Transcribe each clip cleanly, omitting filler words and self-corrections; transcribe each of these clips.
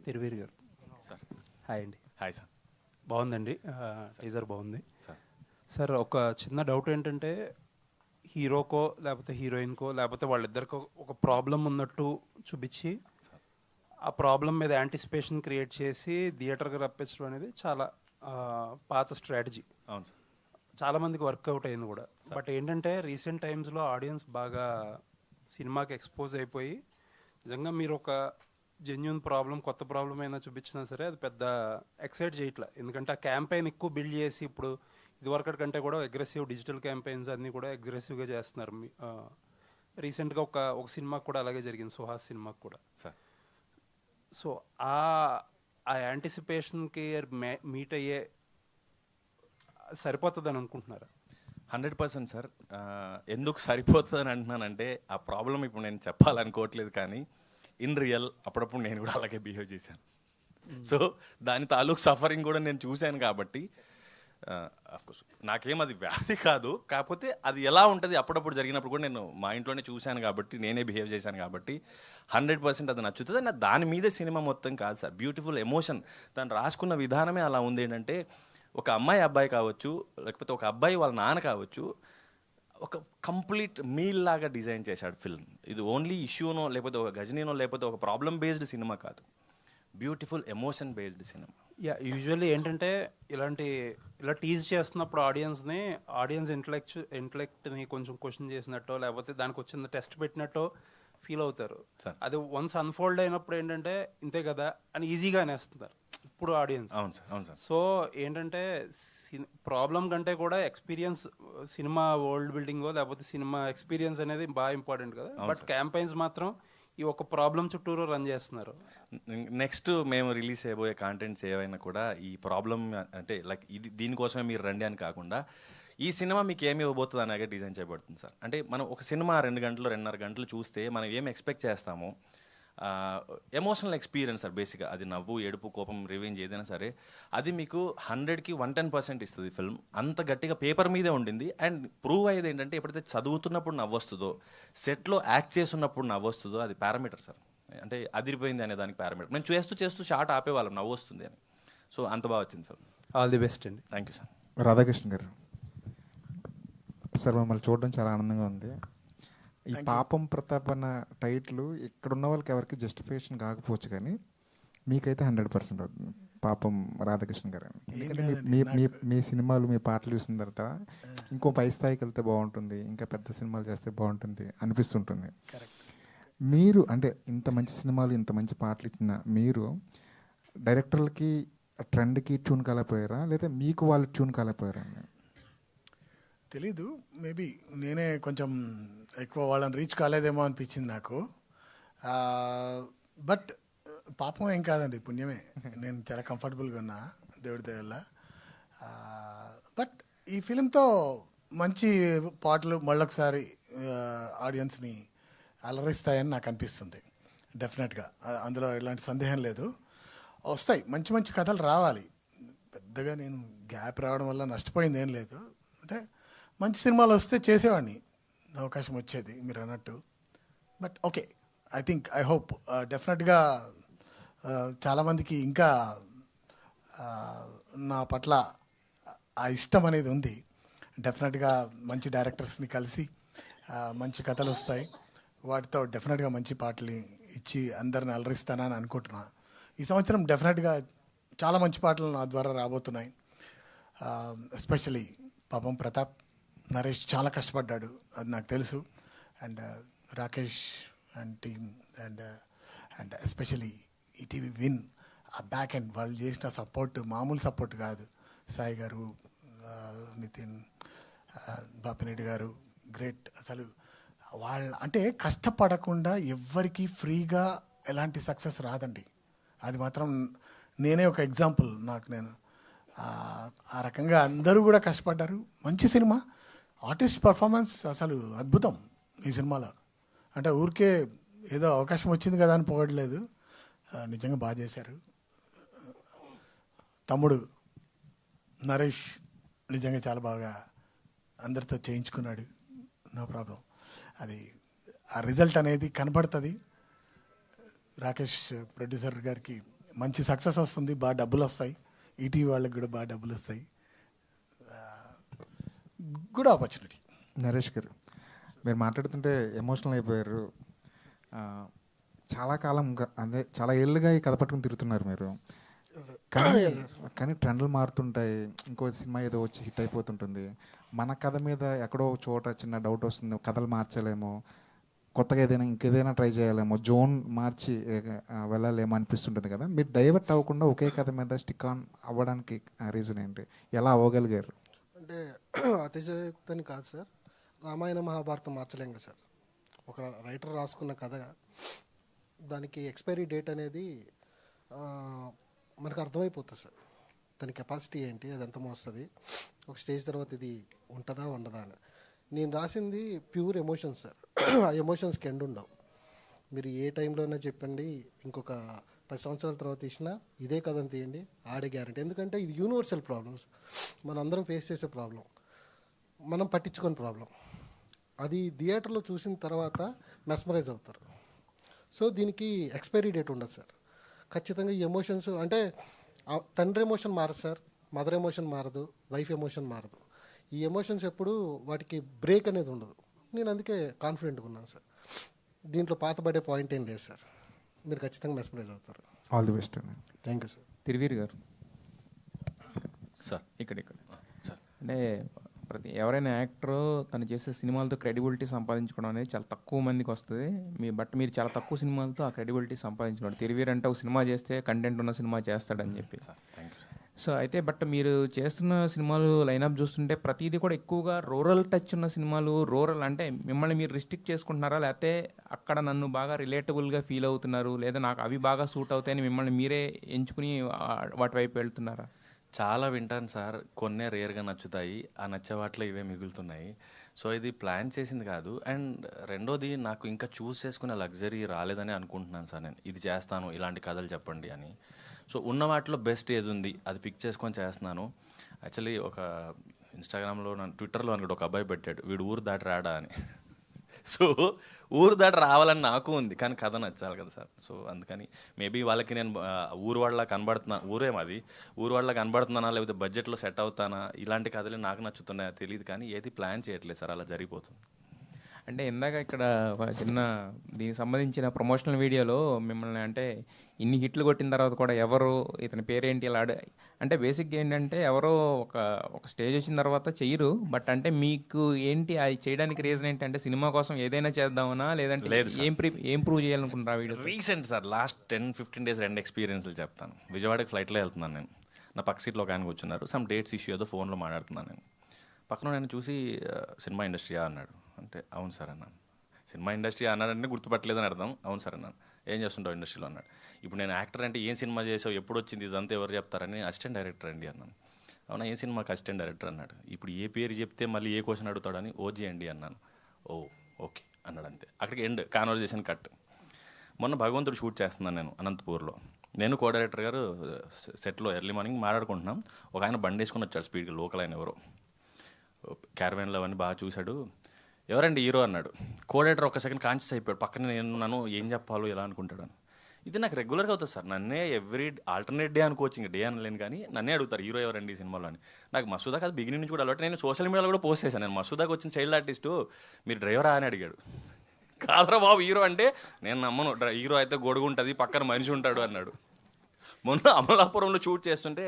Thiruveer garu. Sir hi అండి. Hi sir. బాగుందండి, teaser బాగుంది సార్. సార్ ఒక చిన్న డౌట్ ఏంటంటే, హీరోకో లేకపోతే హీరోయిన్కో లేకపోతే వాళ్ళిద్దరికో ఒక ప్రాబ్లం ఉన్నట్టు చూపించి ఆ ప్రాబ్లం మీద యాంటిసిపేషన్ క్రియేట్ చేసి థియేటర్కి రప్పించడం అనేది చాలా పాత స్ట్రాటజీ. అవును సార్. చాలామందికి వర్కౌట్ అయింది కూడా. బట్ ఏంటంటే రీసెంట్ టైమ్స్లో ఆడియన్స్ బాగా సినిమాకి ఎక్స్పోజ్ అయిపోయి నిజంగా మీరు ఒక జెన్యున్ ప్రాబ్లం, కొత్త ప్రాబ్లం అయినా చూపించినా సరే అది పెద్ద ఎక్సైట్ చేయట్లే. ఎందుకంటే ఆ క్యాంపెయిన్ ఎక్కువ బిల్డ్ చేసి ఇప్పుడు ఇదివరకటి కంటే కూడా అగ్రెసివ్ డిజిటల్ క్యాంపెయిన్స్ అన్నీ కూడా అగ్రెసివ్గా చేస్తున్నారు. రీసెంట్గా ఒక సినిమాకి కూడా అలాగే జరిగింది, సుహాస్ సినిమాకి కూడా సార్. సో ఆ యాంటిసిపేషన్కి మీట్ అయ్యే సరిపోతుందని అనుకుంటున్నారా? 100% సార్. ఎందుకు సరిపోతుందని అంటున్నానంటే ఆ ప్రాబ్లం ఇప్పుడు నేను చెప్పాలనుకోవట్లేదు, కానీ ఇన్ రియల్ అప్పుడప్పుడు నేను కూడా అలాగే బిహేవ్ చేశాను. సో దాని తాలూకు సఫరింగ్ కూడా నేను చూశాను కాబట్టి అఫ్కోర్స్ నాకేం అది వ్యాధి కాదు, కాకపోతే అది ఎలా ఉంటుంది అప్పుడప్పుడు జరిగినప్పుడు కూడా నేను మా ఇంట్లోనే చూశాను కాబట్టి, నేనే బిహేవ్ చేశాను కాబట్టి 100% అది నచ్చుతుంది. నా దాని మీద సినిమా మొత్తం కాదు సార్, బ్యూటిఫుల్ ఎమోషన్. తను రాసుకున్న విధానమే అలా ఉంది. ఏంటంటే ఒక అమ్మాయి అబ్బాయి కావచ్చు, లేకపోతే ఒక అబ్బాయి వాళ్ళ నాన్న కావచ్చు, ఒక కంప్లీట్ మీల్ లాగా డిజైన్ చేశాడు ఫిల్మ్. ఇది ఓన్లీ ఇష్యూనో లేకపోతే ఒక గజనీనో లేకపోతే ఒక ప్రాబ్లం బేస్డ్ సినిమా కాదు, beautiful emotion based cinema. Usually ఏంటంటే ఇలా టీజ్ చేస్తున్నప్పుడు ఆడియన్స్ ఇంటలెక్ట్ని కొంచెం క్వశ్చన్ చేసినట్టో లేకపోతే దానికి వచ్చిన టెస్ట్ పెట్టినట్టో ఫీల్ అవుతారు. అది వన్స్ అన్ఫోల్డ్ అయినప్పుడు ఏంటంటే ఇంతే కదా అని ఈజీగా అనేస్తున్నారు ఇప్పుడు ఆడియన్స్. అవును సార్, అవును సార్. సో ఏంటంటే ప్రాబ్లం కంటే కూడా ఎక్స్పీరియన్స్, సినిమా వరల్డ్ బిల్డింగో లేకపోతే సినిమా ఎక్స్పీరియన్స్ అనేది బాగా ఇంపార్టెంట్ కదా. బట్ క్యాంపెయిన్స్ మాత్రం ఈ ఒక ప్రాబ్లం చుట్టూరు రన్ చేస్తున్నారు. నెక్స్ట్ మేము రిలీజ్ చేయబోయే కాంటెంట్స్ ఏవైనా కూడా ఈ ప్రాబ్లం అంటే లైక్ ఇది దీనికోసమే మీరు రండి అని కాకుండా ఈ సినిమా మీకు ఏమి ఇవ్వబోతుంది అనేగా డిజైన్ చేయబడుతుంది సార్. అంటే మనం ఒక సినిమా 2 గంటలు 2.5 గంటలు చూస్తే మనం ఏం ఎక్స్పెక్ట్ చేస్తామో ఎమోషనల్ ఎక్స్పీరియన్స్ సార్. బేసిక్గా అది నవ్వు, ఏడుపు, కోపం, రివెంజ్ ఏదైనా సరే అది మీకు 100కి 110% ఇస్తుంది ఫిల్మ్. అంత గట్టిగా పేపర్ మీదే ఉండింది. అండ్ ప్రూవ్ అయ్యేది ఏంటంటే ఎప్పుడైతే చదువుతున్నప్పుడు నవ్వొస్తుందో, సెట్లో యాక్ట్ చేస్తున్నప్పుడు నవ్వొస్తుందో అది పారామీటర్ సార్. అంటే అదిరిపోయింది అనే దానికి పారామీటర్. మేము చేస్తూ షార్ట్ ఆపేవాళ్ళం నవ్వు వస్తుంది అని. సో అంత బాగా వచ్చింది సార్. ఆల్ ది బెస్ట్ అండి. Thank you sir. Radhakrishna garu sir, మిమ్మల్ని చూడడం చాలా ఆనందంగా ఉంది. ఈ పాపం ప్రతాప్ అన్న టైటిల్ ఇక్కడున్న వాళ్ళకి ఎవరికి జస్టిఫికేషన్ కాకపోవచ్చు, కానీ మీకైతే 100% అవుతుంది పాపం రాధాకృష్ణ గారు. ఎందుకంటే మీ సినిమాలు, మీ పాటలు చూసిన తర్వాత ఇంకో పై స్థాయికి వెళ్తే బాగుంటుంది, ఇంకా పెద్ద సినిమాలు చేస్తే బాగుంటుంది అనిపిస్తుంటుంది. మీరు అంటే ఇంత మంచి సినిమాలు, ఇంత మంచి పాటలు ఇచ్చిన మీరు డైరెక్టర్లకి ట్రెండ్కి ట్యూన్ కాలేకపోయారా, లేదా మీకు వాళ్ళు ట్యూన్ కాలేకపోయారా? తెలీదు, మేబీ నేనే కొంచెం ఎక్కువ వాళ్ళని రీచ్ కాలేదేమో అనిపించింది నాకు. బట్ పాపం ఏం కాదండి, పుణ్యమే. నేను చాలా కంఫర్టబుల్గా ఉన్నా దేవుడి దయ వల్ల. బట్ ఈ ఫిలింతో మంచి పాటలు మళ్ళొకసారి ఆడియన్స్ని అలరిస్తాయని నాకు అనిపిస్తుంది. డెఫినెట్గా అందులో ఎలాంటి సందేహం లేదు. వస్తాయి, మంచి మంచి కథలు రావాలి. పెద్దగా నేను గ్యాప్ రావడం వల్ల నష్టపోయింది ఏం లేదు. అంటే మంచి సినిమాలు వస్తే చేసేవాడిని, అవకాశం వచ్చేది మీరు అన్నట్టు. బట్ ఓకే, ఐ హోప్ డెఫినెట్గా చాలామందికి ఇంకా నా పట్ల ఆ ఇష్టం అనేది ఉంది. డెఫినెట్గా మంచి డైరెక్టర్స్ని కలిసి మంచి కథలు వస్తాయి, వాటితో డెఫినెట్గా మంచి పాటలు ఇచ్చి అందరిని అలరిస్తానని అనుకుంటున్నా. ఈ సంవత్సరం డెఫినెట్గా చాలా మంచి పాటలు నా ద్వారా రాబోతున్నాయి. ఎస్పెషలీ పాపం ప్రతాప్, నరేష్ చాలా కష్టపడ్డాడు, అది నాకు తెలుసు. And Rakesh and team and especially ETV win, ఆ బ్యాక్ ఎండ్ వాళ్ళు చేసిన సపోర్ట్ మామూలు సపోర్ట్ కాదు. సాయి గారు, నితిన్, బాపిరెడ్డి గారు, గ్రేట్. అసలు వాళ్ళ అంటే కష్టపడకుండా ఎవ్వరికి ఫ్రీగా ఎలాంటి సక్సెస్ రాదండి. అది మాత్రం నేనే ఒక ఎగ్జాంపుల్. నేను ఆ రకంగా అందరూ కూడా కష్టపడ్డారు. మంచి సినిమా, ఆర్టిస్ట్ పర్ఫార్మెన్స్ అసలు అద్భుతం ఈ సినిమాలో. అంటే ఊరికే ఏదో అవకాశం వచ్చింది కదా అని పోగడలేదు, నిజంగా బాగా చేశారు. తమ్ముడు నరేష్ నిజంగా చాలా బాగా అందరితో చేయించుకున్నాడు, నో ప్రాబ్లం. అది ఆ రిజల్ట్ అనేది కనబడుతుంది. రాకేష్ ప్రొడ్యూసర్ గారికి మంచి సక్సెస్ వస్తుంది, బాగా డబ్బులు వస్తాయి, ఈటీవీ వాళ్ళకి కూడా బాగా డబ్బులు వస్తాయి. Good opportunity. నరేష్ గారు, మీరు మాట్లాడుతుంటే ఎమోషనల్ అయిపోయారు. చాలా కాలంగా అదే చాలా ఏళ్ళుగా ఈ కథ పట్టుకుని తిరుగుతున్నారు మీరు. కానీ ట్రెండ్లు మారుతుంటాయి. ఇంకో సినిమా ఏదో వచ్చి హిట్ అయిపోతుంటుంది. మన కథ మీద ఎక్కడో చోట చిన్న డౌట్ వస్తుంది, కథలు మార్చలేమో, కొత్తగా ఏదైనా ఇంకేదైనా ట్రై చేయాలేమో, జోన్ మార్చి వెళ్ళాలేమో అనిపిస్తుంటుంది కదా. మీరు డైవర్ట్ అవ్వకుండా ఒకే కథ మీద స్టిక్ ఆన్ అవ్వడానికి రీజన్ ఏంటి? ఎలా అవ్వగలిగారు? అంటే అతిశయోక్తని కాదు సార్, రామాయణ మహాభారతం మార్చలేం కదా సార్. ఒక రైటర్ రాసుకున్న కథ, దానికి ఎక్స్పైరీ డేట్ అనేది మనకు అర్థమైపోతుంది సార్. దాని కెపాసిటీ ఏంటి, అది ఎంత మోస్తుంది, ఒక స్టేజ్ తర్వాత ఇది ఉంటుందా ఉండదా అని. నేను రాసింది ప్యూర్ ఎమోషన్స్ సార్. ఆ ఎమోషన్స్కి ఎండ్ ఉండవు. మీరు ఏ టైంలోనే చెప్పండి, ఇంకొక 10 సంవత్సరాల తర్వాత తీసినా ఇదే కథను తీయండి, ఆడే గ్యారెంటీ. ఎందుకంటే ఇది యూనివర్సల్ ప్రాబ్లమ్స్, మనం అందరం ఫేస్ చేసే ప్రాబ్లం, మనం పట్టించుకొని ప్రాబ్లం. అది థియేటర్లో చూసిన తర్వాత మెస్మరైజ్ అవుతారు. సో దీనికి ఎక్స్పైరీ డేట్ ఉండదు సార్. ఖచ్చితంగా ఈ ఎమోషన్స్ అంటే తండ్రి ఎమోషన్ మారదు సార్, మదర్ ఎమోషన్ మారదు, వైఫ్ ఎమోషన్ మారదు. ఈ ఎమోషన్స్ ఎప్పుడు వాటికి బ్రేక్ అనేది ఉండదు. నేను అందుకే కాన్ఫిడెంట్గా ఉన్నాను సార్. దీంట్లో పాతబడే పాయింట్ ఏం లేదు సార్. మీరు ఖచ్చితంగా మెస్మరైజ్ అవుతారు. ఆల్ ది బెస్ట్ అండి. Thank you sir. Thiruveer garu sir ఇక్కడ సార్ అంటే ఎవరైనా యాక్టర్ తను చేసే సినిమాలతో క్రెడిబిలిటీ సంపాదించుకోవడం అనేది చాలా తక్కువ మందికి వస్తుంది. మీరు చాలా తక్కువ సినిమాలతో ఆ క్రెడిబిలిటీ సంపాదించుకోండి. తిరువీర్ అంటే ఒక సినిమా చేస్తే కంటెంట్ ఉన్న సినిమా చేస్తాడని చెప్పి. Thank you. సో అయితే మీరు చేస్తున్న సినిమాలు లైనప్ చూస్తుంటే ప్రతిదీ కూడా ఎక్కువగా రూరల్ టచ్ ఉన్న సినిమాలు. రూరల్ అంటే మిమ్మల్ని మీరు రిస్ట్రిక్ట్ చేసుకుంటున్నారా, లేకపోతే అక్కడ నన్ను బాగా రిలేటబుల్గా ఫీల్ అవుతున్నారు, లేదా నాకు అవి బాగా సూట్ అవుతాయని మిమ్మల్ని మీరే ఎంచుకుని వాటి వైపు వెళ్తున్నారా? చాలా వింటాను సార్, కొన్నే రేర్గా నచ్చుతాయి, ఆ నచ్చే వాటిలో ఇవే మిగులుతున్నాయి. సో ఇది ప్లాన్ చేసింది కాదు. అండ్ రెండోది, నాకు ఇంకా చూస్ చేసుకునే లగ్జరీ రాలేదని అనుకుంటున్నాను సార్. నేను ఇది చేస్తాను, ఇలాంటి కథలు చెప్పండి అని. సో ఉన్న వాటిలో బెస్ట్ ఏది ఉంది అది పిక్ చేసుకొని చేస్తున్నాను. యాక్చువల్లీ ఒక ఇన్స్టాగ్రామ్లో ట్విట్టర్లో అనుకుంటే ఒక అబ్బాయి పెట్టాడు, వీడు ఊరు దాటి రాడా అని. సో ఊరు దాటి రావాలని నాకు ఉంది, కానీ కథ నచ్చాలి కదా సార్. సో అందుకని మేబీ వాళ్ళకి నేను ఊరు వాళ్ళ కనబడుతున్నా, ఊరేమది ఊరు వాళ్ళ కనబడుతున్నానా, లేకపోతే బడ్జెట్లో సెట్ అవుతానా, ఇలాంటి కథలు నాకు నచ్చుతున్నాయో తెలియదు, కానీ ఏది ప్లాన్ చేయట్లేదు సార్, అలా జరిగిపోతుంది. అంటే ఇందాక ఇక్కడ ఒక చిన్న దీనికి సంబంధించిన ప్రమోషనల్ వీడియోలో మిమ్మల్ని అంటే ఇన్ని హిట్లు కొట్టిన తర్వాత కూడా ఎవరు ఇతని పేరేంటి ఇలా అంటే బేసిక్గా ఏంటంటే ఎవరో ఒక స్టేజ్ వచ్చిన తర్వాత చెయ్యరు. బట్ అంటే మీకు ఏంటి అది చేయడానికి రీజన్ ఏంటంటే సినిమా కోసం ఏదైనా చేద్దామనా, లేదంటే ఏం ప్రూవ్ చేయాలనుకుంటారా video? Recent sir, last 10-15 days 2 ఎక్స్పీరియన్స్లు చెప్తాను. విజయవాడకి ఫ్లైట్లో వెళ్తున్నాను నేను, నా పక్క సీట్లో ఒక ఆయన కూర్చున్నారు. సమ్ డేట్స్ ఇష్యూ ఏదో ఫోన్లో మాట్లాడుతున్నాను నేను. పక్కన నేను చూసి సినిమా ఇండస్ట్రీయా అన్నాడు. అంటే అవును సార్ అన్నాను. సినిమా ఇండస్ట్రీ అన్నాడంటే గుర్తుపట్టలేదని అర్థం. అవును సార్ అన్నాను. ఏం చేస్తుంటావు ఇండస్ట్రీలో అన్నాడు. ఇప్పుడు నేను యాక్టర్ అంటే ఏం సినిమా చేసావు, ఎప్పుడు వచ్చింది, ఇదంతా ఎవరు చెప్తారని, అసిస్టెంట్ డైరెక్టర్ అండి అన్నాను. అవునా, ఏ సినిమాకి అసిస్టెంట్ డైరెక్టర్ అన్నాడు. ఇప్పుడు ఏ పేరు చెప్తే మళ్ళీ ఏ క్వశ్చన్ అడుగుతాడని ఓజీ అండి అన్నాను. ఓ ఓకే అన్నాడు, అంతే. అక్కడికి ఎండ్, కాన్వర్జేషన్ కట్. మొన్న భగవంతుడు షూట్ చేస్తున్నాను నేను అనంతపూర్లో. నేను కో డైరెక్టర్ గారు సెట్లో ఎర్లీ మార్నింగ్ మాట్లాడుకుంటున్నాం. ఒక ఆయన బండి వేసుకొని వచ్చాడు స్పీడ్గా, లోకల్ ఆయన ఎవరో, క్యారవాన్లో అవన్నీ బాగా చూశాడు. ఎవరండి హీరో అన్నాడు. కోడేటర్ ఒక సెకండ్ కాన్షియస్ అయిపోయాడు, పక్కన నేను నన్ను ఏం చెప్పాలో ఎలా అనుకుంటాడు అని. ఇది నాకు రెగ్యులర్గా అవుతుంది సార్. నన్నే ఎవ్రీ ఆల్టర్నేట్ డే అనుకోవచ్చు, ఇంకా డే అనలేను, కానీ నన్నే అడుగుతారు హీరో ఎవరండి ఈ సినిమాలో అని. నాకు మసూదాకి అది బిగినింగ్ నుంచి కూడా అలవాటు. నేను సోషల్ మీడియాలో కూడా పోస్ట్ చేశాను, నేను మసూదాకి వచ్చిన చైల్డ్ ఆర్టిస్టు మీరు డ్రైవరా అని అడిగాడు. కాదరా బాబు హీరో అంటే, నేను నమ్మను, హీరో అయితే గొడుగు ఉంటుంది, పక్కన మనిషి ఉంటాడు అన్నాడు. మొన్న అమలాపురంలో షూట్ చేస్తుంటే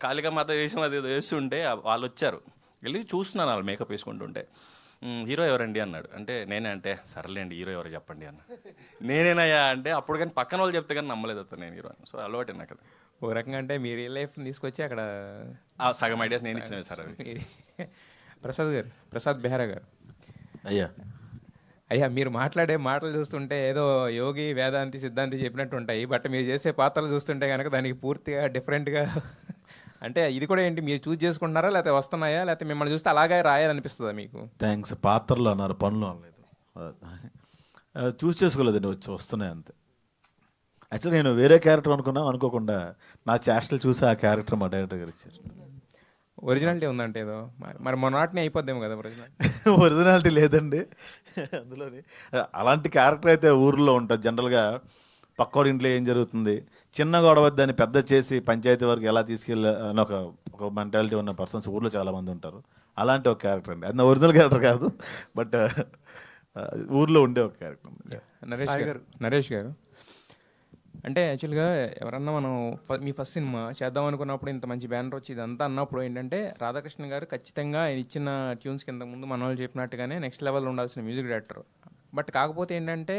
కాళికామాత వేషం అది వేస్తుంటే వాళ్ళు వచ్చారు, వెళ్ళి చూస్తున్నాను వాళ్ళు మేకప్ వేసుకుంటుంటే. హీరో ఎవరండి అన్నాడు. అంటే నేనే, అంటే సర్లేండి హీరో ఎవరో చెప్పండి అన్న. నేనేనయ్యా అంటే అప్పుడు కానీ పక్కన వాళ్ళు చెప్తే కానీ నమ్మలేదు అతను నేను హీరో అని. సో అలవాటే నాకు అది. ఒక రకంగా అంటే మీ రియల్ లైఫ్ని తీసుకొచ్చి అక్కడ సగం ఐడియాస్ నేను ఇచ్చినవి సార్ అవి. ప్రసాద్ బెహ్రా గారు, అయ్యా మీరు మాట్లాడే మాటలు చూస్తుంటే ఏదో యోగి వేదాంతి సిద్ధాంతి చెప్పినట్టు ఉంటాయి. బట్ మీరు చేసే పాత్రలు చూస్తుంటే కనుక దానికి పూర్తిగా డిఫరెంట్గా, అంటే ఇది కూడా ఏంటి మీరు చూస్ చేసుకుంటున్నారా, లేకపోతే వస్తున్నాయా, లేకపోతే మిమ్మల్ని చూస్తే అలాగే రాయాలనిపిస్తుందా మీకు? థ్యాంక్స్. పాత్రలు అన్నారు, పనులు అనలేదు. చూస్ చేసుకోలేదండి, వస్తున్నాయి అంతే. యాక్చువల్లీ నేను వేరే క్యారెక్టర్ అనుకోకుండా నా చేష్టలు చూసి ఆ క్యారెక్టర్ మా డైరెక్టర్ గారు ఇచ్చారు. ఒరిజినాలిటీ ఉందంటే ఏదో మరి మొన్నటిని అయిపోద్దేమో కదా ఒరిజినాలిటీ లేదండి అందులోని. అలాంటి క్యారెక్టర్ అయితే ఊర్లో ఉంటుంది జనరల్గా. పక్కోడి ఇంట్లో ఏం జరుగుతుంది, చిన్న గొడవ దాన్ని పెద్ద చేసి పంచాయతీ వరకు ఎలా తీసుకెళ్ళి అని ఒక మెంటాలిటీ ఉన్న పర్సన్స్ ఊర్లో చాలామంది ఉంటారు. అలాంటి ఒక క్యారెక్టర్ అండి. అది నా ఒరిజినల్ క్యారెక్టర్ కాదు, బట్ ఊర్లో ఉండే ఒక క్యారెక్టర్. నరేష్ గారు అంటే యాక్చువల్గా ఎవరన్నా మనం మీ ఫస్ట్ సినిమా చేద్దాం అనుకున్నప్పుడు ఇంత మంచి బ్యానర్ వచ్చి ఇదంతా అన్నప్పుడు ఏంటంటే రాధాకృష్ణ గారు ఖచ్చితంగా ఆయన ఇచ్చిన ట్యూన్స్ కింద ముందు మన వాళ్ళు చెప్పినట్టుగానే నెక్స్ట్ లెవెల్లో ఉండాల్సిన మ్యూజిక్ డైరెక్టర్. బట్ కాకపోతే ఏంటంటే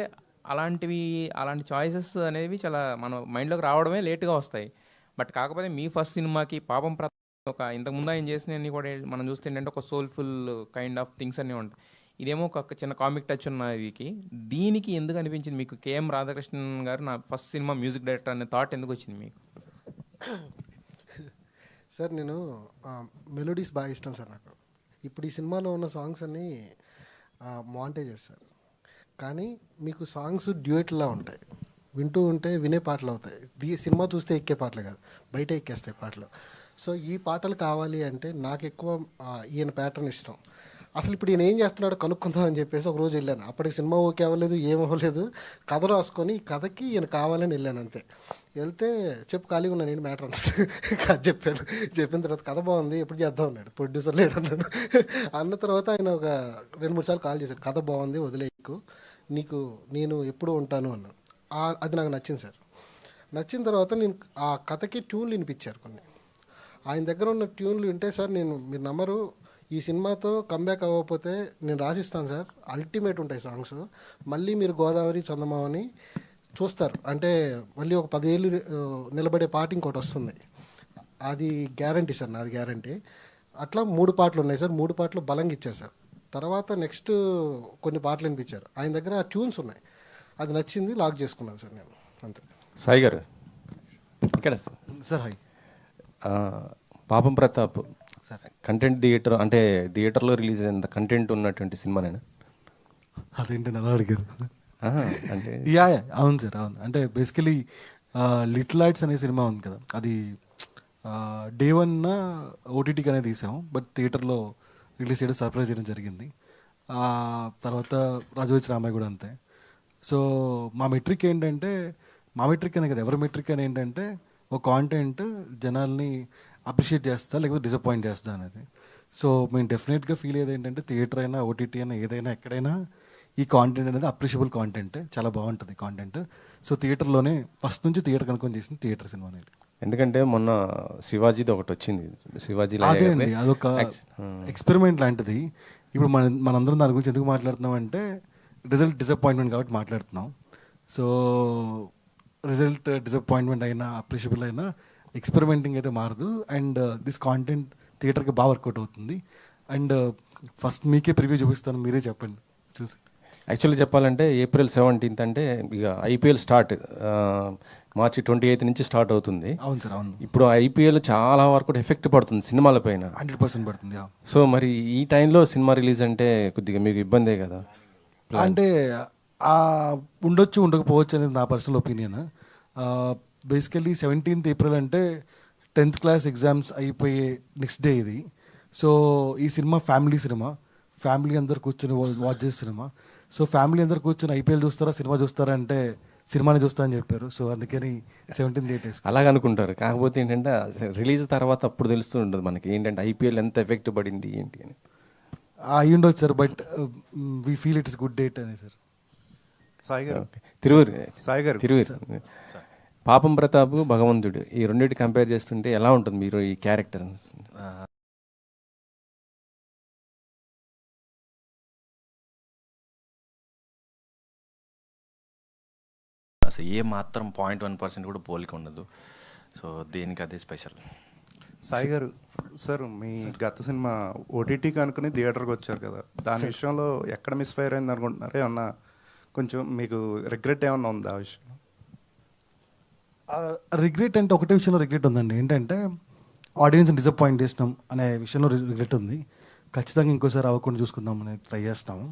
అలాంటి చాయిసెస్ అనేవి చాలా మన మైండ్లోకి రావడమే లేట్గా వస్తాయి. బట్ కాకపోతే మీ ఫస్ట్ సినిమాకి పాపం ఒక ఇంతకుముందు ఆయన చేసినవన్నీ కూడా మనం చూస్తే ఏంటంటే ఒక సోల్ఫుల్ కైండ్ ఆఫ్ థింగ్స్ అన్నీ ఉంటాయి. ఇదేమో ఒక చిన్న కామిక్ టచ్ ఉన్నదికి. దీనికి ఎందుకు అనిపించింది మీకు కేఎం రాధాకృష్ణన్ గారు నా ఫస్ట్ సినిమా మ్యూజిక్ డైరెక్టర్ అనే థాట్ ఎందుకు వచ్చింది మీకు? సార్ నేను మెలోడీస్ బాగా ఇష్టం సార్ నాకు. ఇప్పుడు ఈ సినిమాలో ఉన్న సాంగ్స్ అన్నీ మాంటేజెస్ సార్, కానీ మీకు సాంగ్స్ డ్యూయెట్లా ఉంటాయి, వింటూ ఉంటే వినే పాటలు అవుతాయి. సినిమా చూస్తే ఎక్కే పాటలు కాదు, బయట ఎక్కేస్తాయి పాటలు. సో ఈ పాటలు కావాలి అంటే నాకు ఎక్కువ ఈయన ప్యాటర్న్ ఇష్టం. అసలు ఇప్పుడు ఈయన ఏం చేస్తున్నాడో కనుక్కుందాం అని చెప్పేసి ఒక రోజు వెళ్ళాను. అప్పటికి సినిమా ఓకే అవ్వలేదు, ఏమవ్వలేదు. కథ రాసుకొని ఈ కథకి ఈయన కావాలని వెళ్ళాను అంతే. వెళ్తే ఖాళీగా ఉన్నాను నేను మ్యాటర్ అన్నాడు. కథ చెప్పాను. చెప్పిన తర్వాత కథ బాగుంది, ఎప్పుడు చేద్దాం అన్నాడు. ప్రొడ్యూసర్ లేడు అన్నాడు. అన్న తర్వాత ఆయన ఒక 2-3 సార్లు కాల్ చేశాడు. కథ బాగుంది, వదిలేయకు, నీకు నేను ఎప్పుడు ఉంటాను అన్నాను. అది నాకు నచ్చింది సార్. నచ్చిన తర్వాత నేను ఆ కథకి ట్యూన్లు వినిపించారు కొన్ని. ఆయన దగ్గర ఉన్న ట్యూన్లు వింటే సార్ మీరు నమ్మరు, ఈ సినిమాతో కంబ్యాక్ అవ్వకపోతే నేను రాసిస్తాను సార్, అల్టిమేట్ ఉంటాయి సాంగ్స్. మళ్ళీ మీరు గోదావరి చందమామని చూస్తారు, అంటే మళ్ళీ ఒక 10 ఏళ్ళు నిలబడే పాట ఇంకోటి వస్తుంది. అది గ్యారంటీ సార్, నాది గ్యారంటీ. అట్లా 3 పాటలు ఉన్నాయి సార్. 3 పాటలు బలంగా ఇచ్చారు సార్. తర్వాత నెక్స్ట్ కొన్ని పాటలు వినిపించారు. ఆయన దగ్గర ఆ ట్యూన్స్ ఉన్నాయి, అది నచ్చింది, లాక్ చేసుకున్నాను సార్ నేను అంతే. సాయి గారు ఇక్కడ సార్ హాయ్. పాపం ప్రతాప్ కంటెంట్ థియేటర్ అంటే థియేటర్లో రిలీజ్ అయిన కంటెంట్ ఉన్నటువంటి సినిమా నేను అదేంటి అలా అడిగారు. అంటే యా అవును సార్, అవును. అంటే బేసికలీ లిటిల్ లైట్స్ అనే సినిమా ఉంది కదా, అది డే 1 ఓటీటీకి అనేది తీసాము, బట్ థియేటర్లో రిలీజ్ చేయడం సర్ప్రైజ్ చేయడం జరిగింది. తర్వాత రాజోచ్ రామయ్య కూడా అంతే. సో మా మెట్రిక్ ఏంటంటే, మా మెట్రిక్ అనే కదా ఎవరి మెట్రిక్ అని ఏంటంటే, ఒక కాంటెంట్ జనాల్ని అప్రిషియేట్ చేస్తా లేకపోతే డిసప్పాయింట్ చేస్తా అనేది. సో మేము డెఫినెట్గా ఫీల్ అయ్యేది ఏంటంటే, థియేటర్ అయినా ఓటీటీ అయినా ఏదైనా ఎక్కడైనా ఈ కాంటెంట్ అనేది అప్రిషియబుల్ కాంటెంట్, చాలా బాగుంటుంది కాంటెంట్. సో థియేటర్లోనే ఫస్ట్ నుంచి థియేటర్ కనుక్కొని చేసింది థియేటర్ సినిమా అనేది. ఎందుకంటే మొన్న శివాజీది ఒకటి వచ్చింది, శివాజీ అదే అండి, అదొక ఎక్స్పెరిమెంట్ లాంటిది. ఇప్పుడు మనందరం దాని గురించి ఎందుకు మాట్లాడుతున్నాం అంటే, రిజల్ట్ డిసప్పాయింట్మెంట్ కాబట్టి మాట్లాడుతున్నాం. సో రిజల్ట్ డిసప్పాయింట్మెంట్ అయినా అప్రిషియబుల్ అయినా ఎక్స్పెరిమెంటింగ్ అయితే మారదు. అండ్ దిస్ కాంటెంట్ థియేటర్కి బాగా వర్కౌట్ అవుతుంది. అండ్ ఫస్ట్ మీకే ప్రివ్యూ చూపిస్తాను, మీరే చెప్పండి చూసి. యాక్చువల్లీ చెప్పాలంటే April 17th అంటే ఇక ఐపీఎల్ స్టార్ట్, March 28th నుంచి స్టార్ట్ అవుతుంది. అవును సార్, అవును. ఇప్పుడు ఐపీఎల్ చాలా వరకు ఎఫెక్ట్ పడుతుంది సినిమాల పైన, 100% పడుతుంది. సో మరి ఈ టైంలో సినిమా రిలీజ్ అంటే కొద్దిగా మీకు ఇబ్బందే కదా? అంటే ఉండొచ్చు ఉండకపోవచ్చు అనేది నా personal opinion. Basically 17th April అంటే 10th క్లాస్ ఎగ్జామ్స్ అయిపోయే నెక్స్ట్ డే ఇది. సో ఈ సినిమా ఫ్యామిలీ సినిమా, ఫ్యామిలీ అందరు కూర్చొని వాచ్ చేసే సినిమా. సో ఫ్యామిలీ అందరు కూర్చొని ఐపీఎల్ చూస్తారా సినిమా చూస్తారా అంటే సినిమాని చూస్తా అని చెప్పారు. సో అందుకని 17th date అలాగనుకుంటారు. కాకపోతే ఏంటంటే రిలీజ్ తర్వాత అప్పుడు తెలుస్తూ ఉంటుంది మనకి ఏంటంటే ఐపీఎల్ ఎంత ఎఫెక్ట్ పడింది ఏంటి అని. అయ్యి ఉండొచ్చు sir, but we feel it is good date అని సార్. తిరువురు పాపం ప్రతాప్, భగవంతుడు, ఈ రెండింటి కంపేర్ చేస్తుంటే ఎలా ఉంటుంది మీరు ఈ క్యారెక్టర్? అసలు ఏ మాత్రం 0.1% కూడా పోలిక ఉండదు. సో దేనికి అదే స్పెషల్. సాయి గారు సార్, మీ గత సినిమా ఓటీటీకి అనుకుని థియేటర్కి వచ్చారు కదా, దాని విషయంలో ఎక్కడ మిస్ఫైర్ అయింది అనుకుంటున్నారా? ఏమన్నా కొంచెం మీకు రిగ్రెట్ ఏమన్నా ఉందా ఆ విషయంలో? రిగ్రెట్ అంటే ఒకటే విషయంలో రిగ్రెట్ ఉందండి, ఏంటంటే ఆడియన్స్ని డిసప్పాయింట్ చేసినాం అనే విషయంలో రిగ్రెట్ ఉంది. ఖచ్చితంగా ఇంకోసారి అవ్వకుండా చూసుకుందాం అనేది ట్రై చేస్తాము.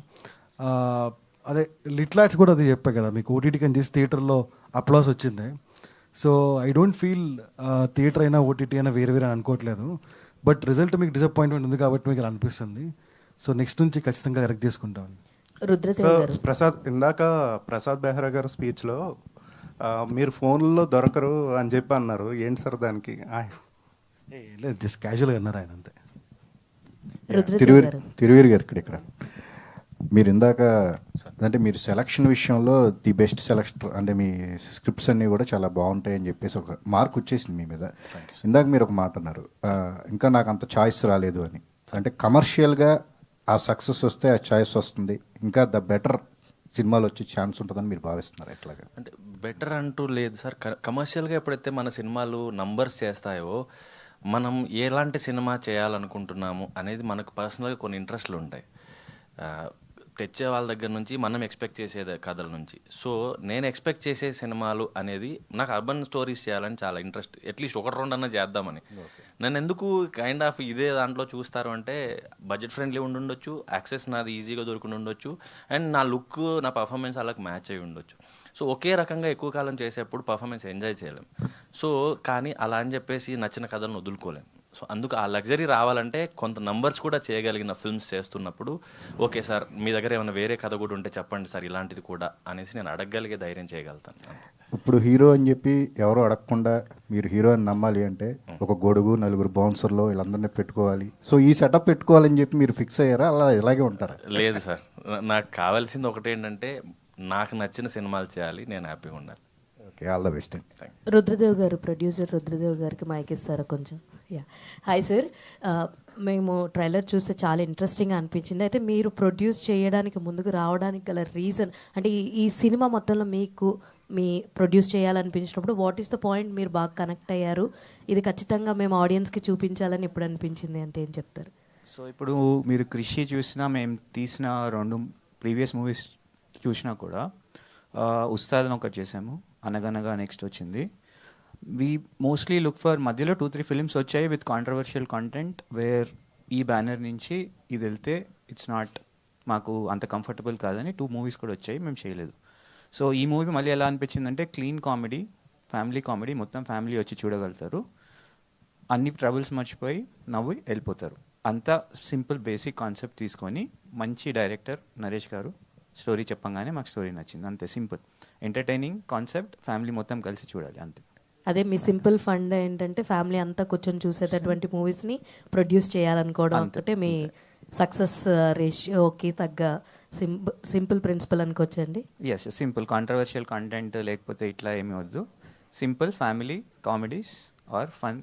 అదే లిటిల్ లైట్స్ కూడా అది చెప్పా కదా మీకు, ఓటీటీకి అని చేసి థియేటర్లో అప్లాస్ వచ్చింది. So I don't feel theatre అయినా ఓటీటీ అయినా వేరే వేరే అని అనుకోవట్లేదు, బట్ రిజల్ట్ మీకు డిసప్పాయింట్మెంట్ ఉంది కాబట్టి మీకు ఇలా అనిపిస్తుంది. సో నెక్స్ట్ నుంచి ఖచ్చితంగా కరెక్ట్ చేసుకుంటాం. ప్రసాద్, ఇందాక ప్రసాద్ బెహ్రా గారి స్పీచ్లో మీరు ఫోన్లో దొరకరు అని చెప్పి అన్నారు. ఏంటి సార్ దానికి? లేదు, జస్ట్ క్యాజువల్గా అన్నారు ఆయన అంతే. తిరువీర్ గారు ఇక్కడ మీరు ఇందాక అంటే మీరు సెలక్షన్ విషయంలో ది బెస్ట్ సెలక్షన్ అంటే మీ స్క్రిప్ట్స్ అన్నీ కూడా చాలా బాగుంటాయి అని చెప్పేసి ఒక మార్క్ వచ్చేసింది మీ మీద. ఇందాక మీరు ఒక మాట అన్నారు, ఇంకా నాకు అంత చాయిస్ రాలేదు అని. అంటే కమర్షియల్గా ఆ సక్సెస్ వస్తే ఆ చాయిస్ వస్తుంది, ఇంకా ద బెటర్ సినిమాలు వచ్చే ఛాన్స్ ఉంటుందని మీరు భావిస్తున్నారు ఎట్లాగా? అంటే బెటర్ అంటూ లేదు సార్. కమర్షియల్గా ఎప్పుడైతే మన సినిమాలు నంబర్స్ చేస్తాయో మనం ఎలాంటి సినిమా చేయాలనుకుంటున్నాము అనేది మనకు పర్సనల్గా కొన్ని ఇంట్రెస్ట్లు ఉంటాయి. తెచ్చే వాళ్ళ దగ్గర నుంచి మనం ఎక్స్పెక్ట్ చేసే కథల నుంచి. సో నేను ఎక్స్పెక్ట్ చేసే సినిమాలు అనేది నాకు అర్బన్ స్టోరీస్ చేయాలని చాలా ఇంట్రెస్ట్. అట్లీస్ట్ ఒకటి రెండు అన్నా చేద్దామని. నన్ను ఎందుకు కైండ్ ఆఫ్ ఇదే దాంట్లో చూస్తారు అంటే బడ్జెట్ ఫ్రెండ్లీ ఉండొచ్చు, యాక్సెస్ నాది ఈజీగా దొరికి ఉండొచ్చు, అండ్ నా లుక్ నా పర్ఫార్మెన్స్ అలాగ మ్యాచ్ అయి ఉండొచ్చు. సో ఒకే రకంగా ఎక్కువ కాలం చేసేప్పుడు పర్ఫార్మెన్స్ ఎంజాయ్ చేయలేం. సో కానీ అలా అని చెప్పేసి నచ్చిన కథలను వదులుకోలేం. సో అందుకు ఆ లగ్జరీ రావాలంటే కొంత నంబర్స్ కూడా చేయగలిగిన ఫిల్మ్స్ చేస్తున్నప్పుడు ఓకే సార్ మీ దగ్గర ఏమైనా వేరే కథ కూడా ఉంటే చెప్పండి సార్ ఇలాంటిది కూడా అనేసి నేను అడగగలిగే ధైర్యం చేయగలుగుతాను. ఇప్పుడు హీరో అని చెప్పి ఎవరో అడగకుండా మీరు హీరో అని నమ్మాలి అంటే ఒక గొడుగు, నలుగురు బౌన్సర్లో వీళ్ళందరినీ పెట్టుకోవాలి. సో ఈ సెటప్ పెట్టుకోవాలని చెప్పి మీరు ఫిక్స్ అయ్యారా, అలా ఇలాగే ఉంటారా? లేదు సార్, నాకు కావాల్సింది ఒకటి ఏంటంటే నాకు నచ్చిన సినిమాలు చేయాలి, నేను హ్యాపీగా ఉండాలి. Okay, all the best. Rudradev garu, producer Rudradev గారికి మైక్ ఇస్తారా కొంచెం? హాయ్ సార్, మేము ట్రైలర్ చూస్తే చాలా ఇంట్రెస్టింగ్గా అనిపించింది. అయితే మీరు ప్రొడ్యూస్ చేయడానికి ముందుకు రావడానికి గల రీజన్ అంటే ఈ సినిమా మొత్తంలో మీకు మీ ప్రొడ్యూస్ చేయాలనిపించినప్పుడు వాట్ ఈస్ ద పాయింట్ మీరు బాగా కనెక్ట్ అయ్యారు, ఇది ఖచ్చితంగా మేము ఆడియన్స్కి చూపించాలని ఎప్పుడు అనిపించింది అంటే ఏం చెప్తారు? సో ఇప్పుడు మీరు కృషి చూసినా, మేము తీసిన 2 ప్రీవియస్ మూవీస్ చూసినా కూడా ఉస్తాద్ ఒకటి చేసాము, అనగనగా నెక్స్ట్ వచ్చింది. వీ మోస్ట్లీ లుక్ ఫర్ మధ్యలో 2-3 ఫిల్మ్స్ వచ్చాయి విత్ కాంట్రవర్షియల్ కంటెంట్ వేర్ ఈ బ్యానర్ నుంచి ఇది వెళ్తే ఇట్స్ నాట్ మాకు అంత కంఫర్టబుల్ కాదని 2 మూవీస్ కూడా వచ్చాయి, మేము చేయలేదు. సో ఈ మూవీ మళ్ళీ ఎలా అనిపించిందంటే క్లీన్ కామెడీ, ఫ్యామిలీ కామెడీ, మొత్తం ఫ్యామిలీ వచ్చి చూడగలుగుతారు, అన్ని ట్రబుల్స్ మర్చిపోయి నవ్వి వెళ్ళిపోతారు. అంతా సింపుల్ బేసిక్ కాన్సెప్ట్ తీసుకొని మంచి డైరెక్టర్ నరేష్ గారు స్టోరీ చెప్పంగానే మాకు స్టోరీ నచ్చింది. అంతే సింపుల్ ఎంటర్టైనింగ్ కాన్సెప్ట్, ఫ్యామిలీ మొత్తం కలిసి చూడాలి అంతే. అదే మీ సింపుల్ ఫండ్ ఏంటంటే ఫ్యామిలీ అంతా కూర్చొని చూసేటటువంటి మూవీస్ని ప్రొడ్యూస్ చేయాలనుకోవడం అంటే మీ సక్సెస్ రేషియోకి తగ్గ సింపుల్ ప్రిన్సిపల్ అనుకోవచ్చండి. ఎస్, సింపుల్ కాంట్రవర్షియల్ కంటెంట్ లేకపోతే ఇట్లా ఏమీ వద్దు, simple family comedies or fun,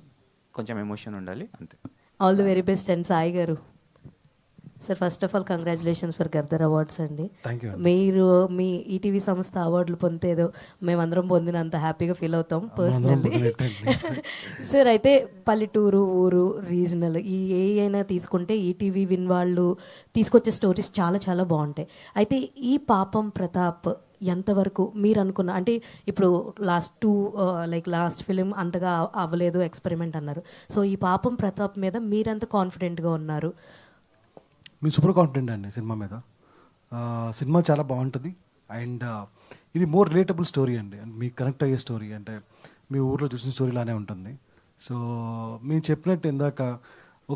కొంచెం ఎమోషన్ ఉండాలి అంతే. All the very best. And Sai గారు sir, first of all congratulations for Gaddar awards అండి. మీరు మీ ఈటీవీ సంస్థ అవార్డులు పొందితే ఏదో మేమందరం పొందినంత హ్యాపీగా ఫీల్ అవుతాం పర్సనల్లీ. సార్, అయితే పల్లెటూరు, ఊరు, రీజనల్ ఈ ఏ అయినా తీసుకుంటే ఈటీవీ విన్ వాళ్ళు తీసుకొచ్చే స్టోరీస్ చాలా చాలా బాగుంటాయి. అయితే ఈ పాపం ప్రతాప్ ఎంతవరకు మీరు అనుకున్న అంటే ఇప్పుడు లాస్ట్ ఫిలిం అంతగా అవ్వలేదు, ఎక్స్పెరిమెంట్ అన్నారు. సో ఈ పాపం ప్రతాప్ మీద మీరెంత కాన్ఫిడెంట్గా ఉన్నారు? మేము సూపర్ కాన్ఫిడెంట్ అండి సినిమా మీద. సినిమా చాలా బాగుంటుంది అండ్ ఇది మోర్ రిలేటబుల్ స్టోరీ అండి, మీకు కనెక్ట్ అయ్యే స్టోరీ, అంటే మీ ఊర్లో చూసిన స్టోరీ లానే ఉంటుంది. సో మేము చెప్పినట్టు ఇందాక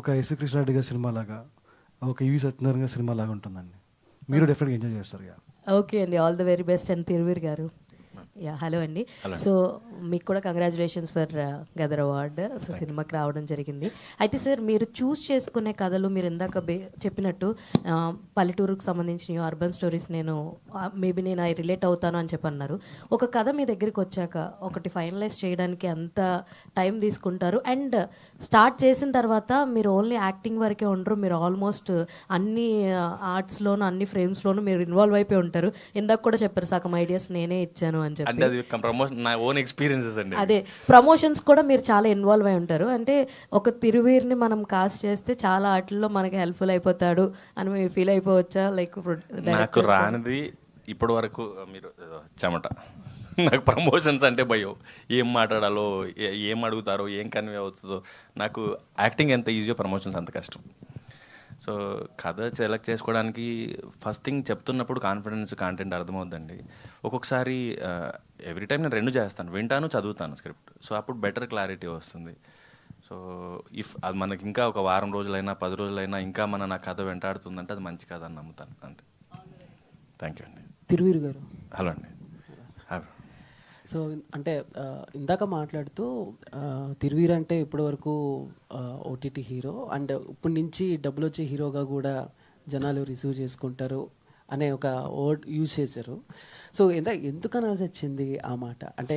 ఒక ఎస్వి కృష్ణారెడ్డి గారి సినిమా లాగా, ఒక ఈవి సత్యనారాయణ గారి సినిమా లాగా ఉంటుందండి. మీరు డెఫినెట్గా ఎంజాయ్ చేస్తారు. ఓకే అండి, all the very best. And Tiruveer గారు, హలో అండి. సో మీకు కూడా congratulations for Gaddar award. So సినిమాకి రావడం జరిగింది. అయితే సార్, మీరు చూస్ చేసుకునే కథలు మీరు ఇందాక చెప్పినట్టు పల్లెటూరుకు సంబంధించిన అర్బన్ స్టోరీస్ నేను ఐ రిలేట్ అవుతాను అని చెప్పన్నారు. ఒక కథ మీ దగ్గరికి వచ్చాక ఒకటి ఫైనలైజ్ చేయడానికి ఎంత టైం తీసుకుంటారు? అండ్ స్టార్ట్ చేసిన తర్వాత మీరు ఓన్లీ యాక్టింగ్ వరకే ఉండరు, మీరు ఆల్మోస్ట్ అన్ని ఆర్ట్స్లోను అన్ని ఫ్రేమ్స్లోనూ మీరు ఇన్వాల్వ్ అయిపోయి ఉంటారు. ఇందాక కూడా చెప్పారు సగం ఐడియాస్ నేనే ఇచ్చాను అని చెప్పి. అంటే అది ప్రమోషన్, నా ఓన్ ఎక్స్పీరియన్సెస్ అండి. అదే ప్రమోషన్స్ కూడా మీరు చాలా ఇన్వాల్వ్ అయి ఉంటారు. అంటే ఒక తిరువీర్ని మనం కాస్ట్ చేస్తే చాలా ఆటల్లో మనకి హెల్ప్ఫుల్ అయిపోతాడు అని మీరు ఫీల్ అయిపోవచ్చా? లైక్ నాకు రానిది ఇప్పటి వరకు మీరు చెమట, నాకు ప్రమోషన్స్ అంటే భయం, ఏం మాట్లాడాలో, ఏం అడుగుతారో, ఏం కన్వే అవుతుందో. నాకు యాక్టింగ్ ఎంత ఈజీయో ప్రమోషన్స్ అంత కష్టం. సో కథ సెలెక్ట్ చేసుకోవడానికి ఫస్ట్ థింగ్ చెప్తున్నప్పుడు కాన్ఫిడెన్స్, కాంటెంట్ అర్థమవుద్దండి. ఒక్కొక్కసారి ఎవ్రీ టైం నేను 2 చేస్తాను, వింటాను, చదువుతాను స్క్రిప్ట్. సో అప్పుడు బెటర్ క్లారిటీ వస్తుంది. సో ఇఫ్ అది మనకి ఇంకా ఒక వారం రోజులైనా 10 రోజులైనా ఇంకా నా కథ వెంటాడుతుందంటే అది మంచి కథ అని నమ్ముతాను అంతే. థ్యాంక్ యూ అండి. తిరువీర్ గారు, హలో అండి. సో అంటే ఇందాక మాట్లాడుతూ తిరువీర్ అంటే ఇప్పటివరకు ఓటీటీ హీరో అండ్ ఇప్పటి నుంచి డబ్బులు వచ్చే హీరోగా కూడా జనాలు రిసీవ్ చేసుకుంటారు అనే ఒక వర్డ్ యూజ్ చేశారు. సో ఎందుకు అనాల్సి వచ్చింది ఆ మాట? అంటే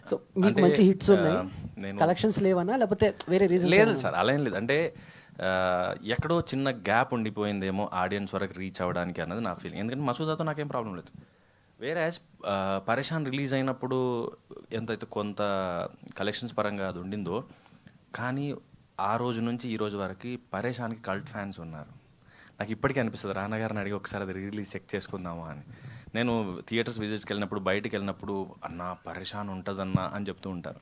సో మీకు మంచి హిట్స్ ఉన్నాయి, కలెక్షన్స్ లేవనా లేకపోతే వేరే రీజన్? లేదు సార్, అలా ఏం లేదు. అంటే ఎక్కడో చిన్న గ్యాప్ ఉండిపోయిందేమో ఆడియన్స్ వరకు రీచ్ అవ్వడానికి అన్నది నా ఫీలింగ్. ఎందుకంటే మసూదాతో నాకేం ప్రాబ్లం లేదు. వేరే పరేషాన్ రిలీజ్ అయినప్పుడు ఎంతైతే కొంత కలెక్షన్స్ పరంగా అది ఉండిందో, కానీ ఆ రోజు నుంచి ఈ రోజు వరకు పరేషాన్కి కల్ట్ ఫ్యాన్స్ ఉన్నారు. నాకు ఇప్పటికీ అనిపిస్తుంది రానా గారిని అడిగి ఒకసారి అది రిలీజ్ చెక్ చేసుకుందామా అని. నేను థియేటర్స్ విజిట్స్కి వెళ్ళినప్పుడు, బయటికి వెళ్ళినప్పుడు అన్న పరేషాన్ ఉంటుందన్నా అని చెప్తూ ఉంటారు.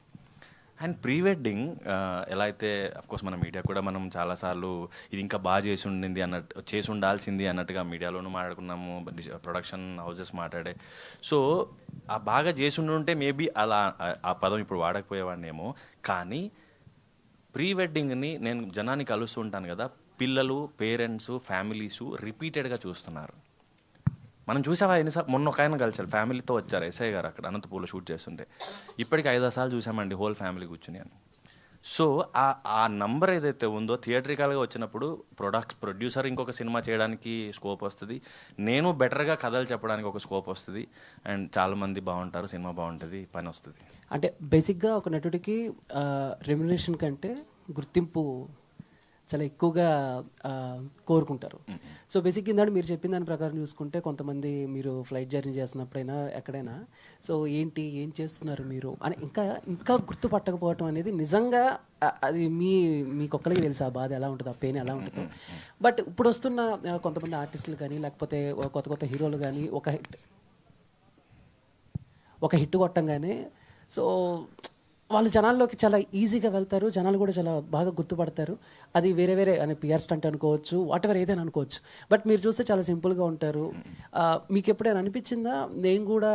అండ్ ప్రీ వెడ్డింగ్ ఎలా అయితే అఫ్కోర్స్ మన మీడియా కూడా మనం చాలాసార్లు ఇది ఇంకా బాగా చేసి ఉండాల్సింది అన్నట్టుగా మీడియాలోనూ మాట్లాడుకున్నాము, ప్రొడక్షన్ హౌసెస్ మాట్లాడే. సో ఆ బాగా చేసి ఉంటే మేబీ అలా ఆ పదం ఇప్పుడు వాడకపోయేవాడినేమో. కానీ ప్రీ వెడ్డింగ్ని నేను జనాన్ని కలుస్తూ ఉంటాను కదా, పిల్లలు, పేరెంట్స్, ఫ్యామిలీసు రిపీటెడ్గా చూస్తున్నారు. మనం చూసావా ఎన్నిసార్లు? మొన్న ఒక ఆయన కలిసారు, ఫ్యామిలీతో వచ్చారు ఎస్ఐ గారు అక్కడ అనంతపూర్లో షూట్ చేస్తుంటే. ఇప్పటికి 5-6 సార్లు చూసామండి హోల్ ఫ్యామిలీ కూర్చుని అని. సో ఆ నంబర్ ఏదైతే ఉందో థియేట్రికల్గా వచ్చినప్పుడు ప్రొడ్యూసర్ ఇంకొక సినిమా చేయడానికి స్కోప్ వస్తుంది, నేను బెటర్గా కథలు చెప్పడానికి ఒక స్కోప్ వస్తుంది, అండ్ చాలామంది బాగుంటారు, సినిమా బాగుంటుంది, పని వస్తుంది. అంటే బేసిక్గా ఒక నటుడికి రెమ్యునరేషన్ కంటే గుర్తింపు చాలా ఎక్కువగా కోరుకుంటారు. సో బేసిక్గా ఇందాక మీరు చెప్పిన దాని ప్రకారం చూసుకుంటే కొంతమంది మీరు ఫ్లైట్ జర్నీ చేస్తున్నప్పుడైనా ఎక్కడైనా సో ఏం చేస్తున్నారు మీరు అని ఇంకా గుర్తుపట్టకపోవటం అనేది నిజంగా అది మీకొక్కరికి తెలుసు ఆ బాధ ఎలా ఉంటుందో, ఆ పెయిన్ ఎలా ఉంటుందో. బట్ ఇప్పుడు వస్తున్న కొంతమంది ఆర్టిస్టులు కానీ లేకపోతే కొత్త హీరోలు కానీ ఒక హిట్ కొట్టంగానే సో వాళ్ళు జనాల్లోకి చాలా ఈజీగా వెళ్తారు, జనాలు కూడా చాలా బాగా గుర్తుపడతారు. అది వేరే అని పిఆర్ స్టంట్ అనుకోవచ్చు, వాటెవర్ ఏదైనా అనుకోవచ్చు. బట్ మీరు చూస్తే చాలా సింపుల్గా ఉంటారు. మీకు ఎప్పుడైనా అనిపించిందా నేను కూడా